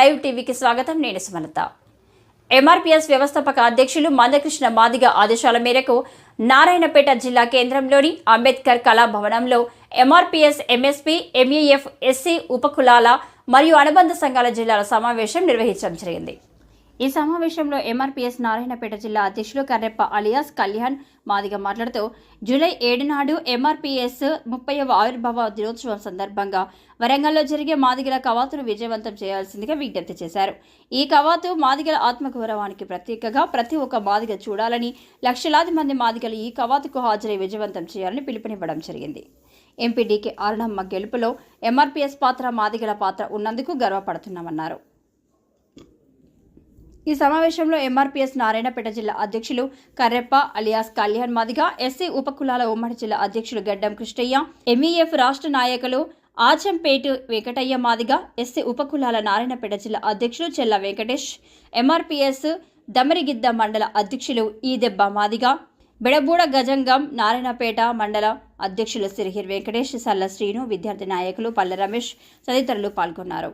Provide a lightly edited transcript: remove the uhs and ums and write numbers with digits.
Live టీవీకి స్వాగతం. నేను సుమలత. ఎంఆర్పీఎస్ వ్యవస్థాపక అధ్యక్షులు మందకృష్ణ మాదిగ ఆదేశాల మేరకు నారాయణపేట జిల్లా కేంద్రంలోని అంబేద్కర్ కళాభవనంలో ఎంఆర్పీఎస్ ఎంఎస్పీ ఎంఈఎఫ్ ఎస్సీ ఉపకులాల మరియు అనుబంధ సంఘాల జిల్లాల సమావేశం నిర్వహించడం జరిగింది. ఈ సమావేశంలో ఎంఆర్పీఎస్ నారాయణపేట జిల్లా అధ్యక్షులు కర్రెప్ప అలియాస్ కళ్యాణ్ మాదిగ మాట్లాడుతూ జూలై 7 నాడు ఎంఆర్పీఎస్ 30వ ఆవిర్భావ దినోత్సవం సందర్భంగా వరంగల్లో జరిగే మాదిగల కవాతును విజయవంతం చేయాల్సిందిగా విజ్ఞప్తి చేశారు. ఈ కవాతు మాదిగల ఆత్మగౌరవానికి ప్రత్యేకగా ప్రతి ఒక్క మాదిగ చూడాలని, లక్షలాది మంది మాదిగలు ఈ కవాతుకు హాజరై విజయవంతం చేయాలని పిలుపునివ్వడం జరిగింది. ఎంపీ డీకే అరుణమ్మ గెలుపులో ఎంఆర్పీఎస్ పాత్ర, మాదిగల పాత్ర ఉన్నందుకు గర్వపడుతున్నామన్నారు. ఈ సమావేశంలో ఎంఆర్పీఎస్ నారాయణపేట జిల్లా అధ్యక్షులు కర్రెప్ప అలియాస్ కళ్యాణ్ మాదిగ, ఎస్సీ ఉపకులాల ఉమ్మడి జిల్లా అధ్యక్షులు గడ్డం కృష్ణయ్య, ఎంఈఎఫ్ రాష్ట్ర నాయకులు ఆచంపేటు వెంకటయ్య మాదిగ, ఎస్సీ ఉపకులాల నారాయణపేట జిల్లా అధ్యక్షులు చెల్ల వెంకటేష్, ఎంఆర్పీఎస్ దమరిగిద్ద మండల అధ్యక్షులు ఈదెబ్బ మాదిగ, బెడబూడ గజంగం నారాయణపేట మండల అధ్యక్షులు సిరిహిర్ వెంకటేష్, సల్ల శ్రీను, విద్యార్థి నాయకులు పల్లె రమేష్ తదితరులు పాల్గొన్నారు.